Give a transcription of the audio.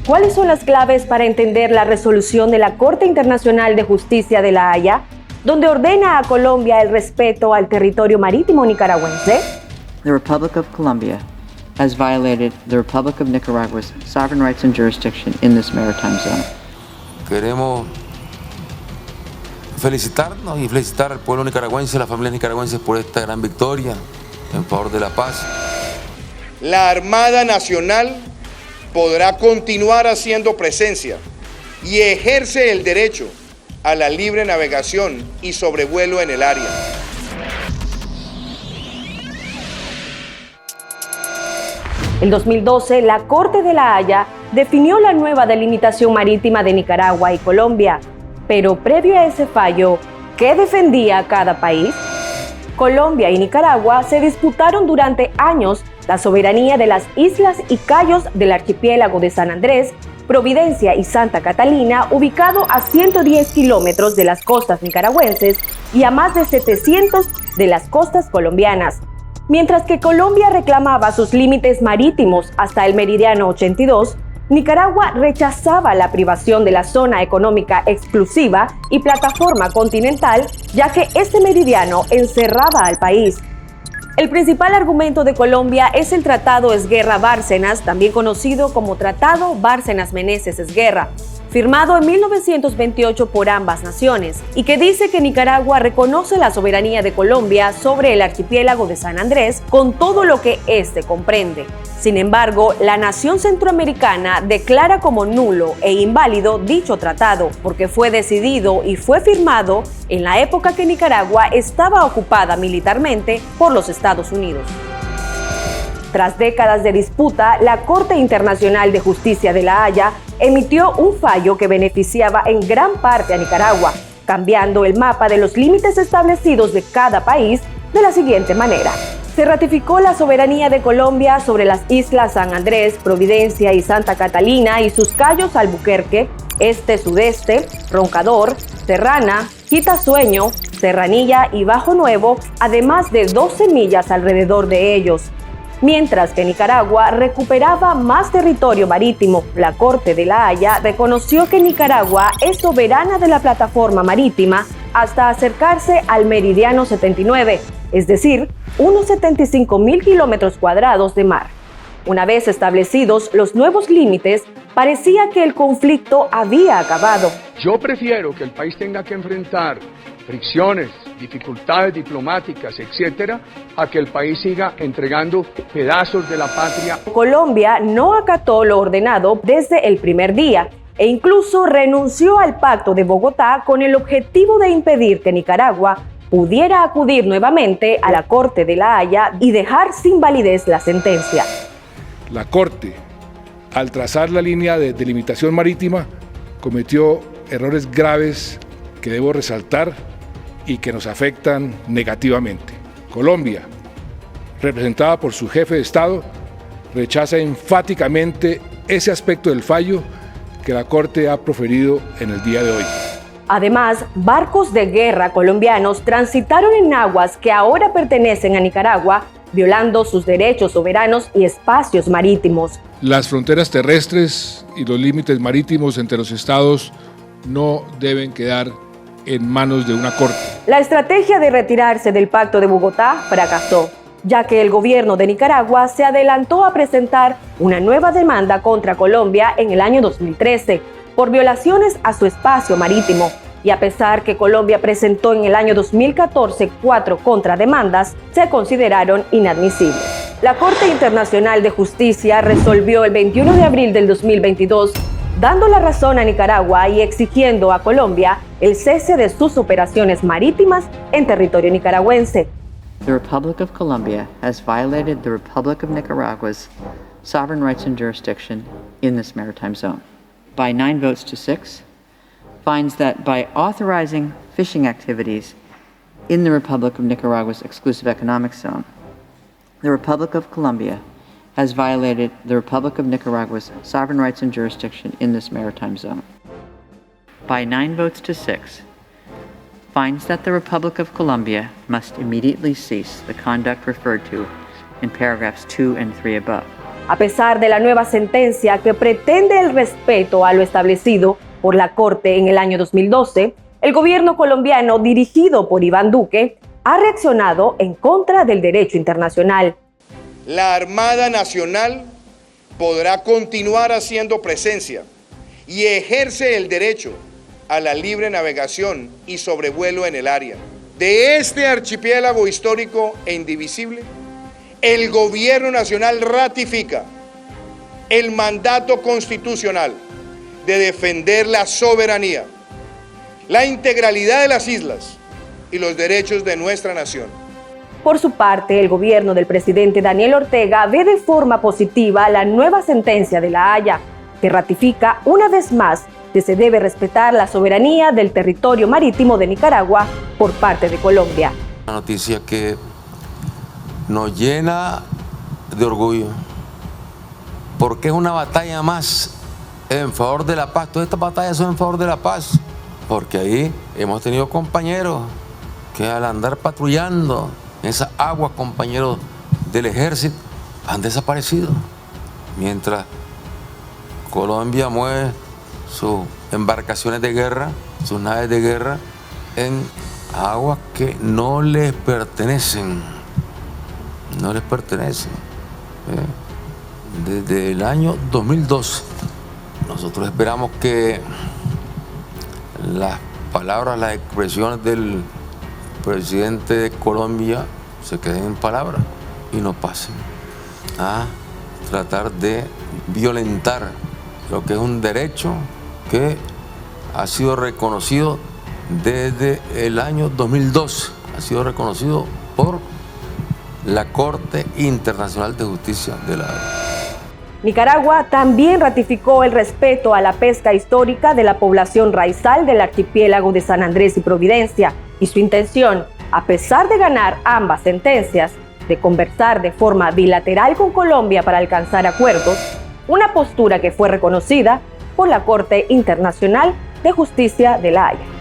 ¿Cuáles son las claves para entender la resolución de la Corte Internacional de Justicia de La Haya, donde ordena a Colombia el respeto al territorio marítimo nicaragüense? The Republic of Colombia has violated the Republic of Nicaragua's sovereign rights and jurisdiction in this maritime zone. Queremos felicitarnos y felicitar al pueblo nicaragüense, a las familias nicaragüenses por esta gran victoria en favor de la paz. La Armada Nacional podrá continuar haciendo presencia y ejerce el derecho a la libre navegación y sobrevuelo en el área. En 2012, la Corte de La Haya definió la nueva delimitación marítima de Nicaragua y Colombia. Pero previo a ese fallo, ¿qué defendía cada país? Colombia y Nicaragua se disputaron durante años la soberanía de las islas y cayos del archipiélago de San Andrés, Providencia y Santa Catalina, ubicado a 110 kilómetros de las costas nicaragüenses y a más de 700 de las costas colombianas. Mientras que Colombia reclamaba sus límites marítimos hasta el meridiano 82, Nicaragua rechazaba la privación de la zona económica exclusiva y plataforma continental, ya que este meridiano encerraba al país. El principal argumento de Colombia es el Tratado Esguerra-Bárcenas, también conocido como Tratado Bárcenas-Meneses-Esguerra, firmado en 1928 por ambas naciones, y que dice que Nicaragua reconoce la soberanía de Colombia sobre el archipiélago de San Andrés con todo lo que éste comprende. Sin embargo, la nación centroamericana declara como nulo e inválido dicho tratado, porque fue decidido y fue firmado en la época que Nicaragua estaba ocupada militarmente por los Estados Unidos. Tras décadas de disputa, la Corte Internacional de Justicia de La Haya emitió un fallo que beneficiaba en gran parte a Nicaragua, cambiando el mapa de los límites establecidos de cada país de la siguiente manera. Se ratificó la soberanía de Colombia sobre las islas San Andrés, Providencia y Santa Catalina y sus cayos Albuquerque, Este-Sudeste, Roncador, Serrana, Quitasueño, Serranilla y Bajo Nuevo, además de 12 millas alrededor de ellos. Mientras que Nicaragua recuperaba más territorio marítimo, la Corte de La Haya reconoció que Nicaragua es soberana de la plataforma marítima hasta acercarse al meridiano 79, es decir, unos 75,000 kilómetros cuadrados de mar. Una vez establecidos los nuevos límites, parecía que el conflicto había acabado. Yo prefiero que el país tenga que enfrentar fricciones, dificultades diplomáticas, etcétera, a que el país siga entregando pedazos de la patria. Colombia no acató lo ordenado desde el primer día e incluso renunció al Pacto de Bogotá con el objetivo de impedir que Nicaragua pudiera acudir nuevamente a la Corte de La Haya y dejar sin validez la sentencia. La Corte, al trazar la línea de delimitación marítima, cometió errores graves que debo resaltar y que nos afectan negativamente. Colombia, representada por su jefe de Estado, rechaza enfáticamente ese aspecto del fallo que la Corte ha proferido en el día de hoy. Además, barcos de guerra colombianos transitaron en aguas que ahora pertenecen a Nicaragua, violando sus derechos soberanos y espacios marítimos. Las fronteras terrestres y los límites marítimos entre los estados no deben quedar en manos de una corte. La estrategia de retirarse del Pacto de Bogotá fracasó, ya que el gobierno de Nicaragua se adelantó a presentar una nueva demanda contra Colombia en el año 2013 por violaciones a su espacio marítimo. Y a pesar que Colombia presentó en el año 2014 4 contrademandas, se consideraron inadmisibles. La Corte Internacional de Justicia resolvió el 21 de abril del 2022, dando la razón a Nicaragua y exigiendo a Colombia el cese de sus operaciones marítimas en territorio nicaragüense. The Republic of Colombia has violated the Republic of Nicaragua's sovereign rights and jurisdiction in this maritime zone. By 9 votes to 6, finds that by authorizing fishing activities in the Republic of Nicaragua's exclusive economic zone, the Republic of Colombia has violated the Republic of Nicaragua's sovereign rights and jurisdiction in this maritime zone. By 9 votes to 6, finds that the Republic of Colombia must immediately cease the conduct referred to in paragraphs 2 and 3 above. A pesar de la nueva sentencia que pretende el respeto a lo establecido por la Corte en el año 2012, el gobierno colombiano, dirigido por Iván Duque, ha reaccionado en contra del derecho internacional. La Armada Nacional podrá continuar haciendo presencia y ejerce el derecho a la libre navegación y sobrevuelo en el área de este archipiélago histórico e indivisible. El gobierno nacional ratifica el mandato constitucional de defender la soberanía, la integralidad de las islas y los derechos de nuestra nación. Por su parte, el gobierno del presidente Daniel Ortega ve de forma positiva la nueva sentencia de La Haya, que ratifica una vez más que se debe respetar la soberanía del territorio marítimo de Nicaragua por parte de Colombia. Una noticia que nos llena de orgullo, porque es una batalla más en favor de la paz. Todas estas batallas son en favor de la paz, porque ahí hemos tenido compañeros que al andar patrullando en esas aguas, compañeros del ejército, han desaparecido, mientras Colombia mueve sus embarcaciones de guerra, sus naves de guerra, en aguas que no les pertenecen. No les pertenecen. Desde el año 2012, nosotros esperamos que las palabras, las expresiones del presidente de Colombia se queden en palabras y no pasen a tratar de violentar lo que es un derecho que ha sido reconocido desde el año 2012, ha sido reconocido por la Corte Internacional de Justicia de la Haya. Nicaragua también ratificó el respeto a la pesca histórica de la población raizal del archipiélago de San Andrés y Providencia, y su intención, a pesar de ganar ambas sentencias, de conversar de forma bilateral con Colombia para alcanzar acuerdos, una postura que fue reconocida por la Corte Internacional de Justicia de la Haya.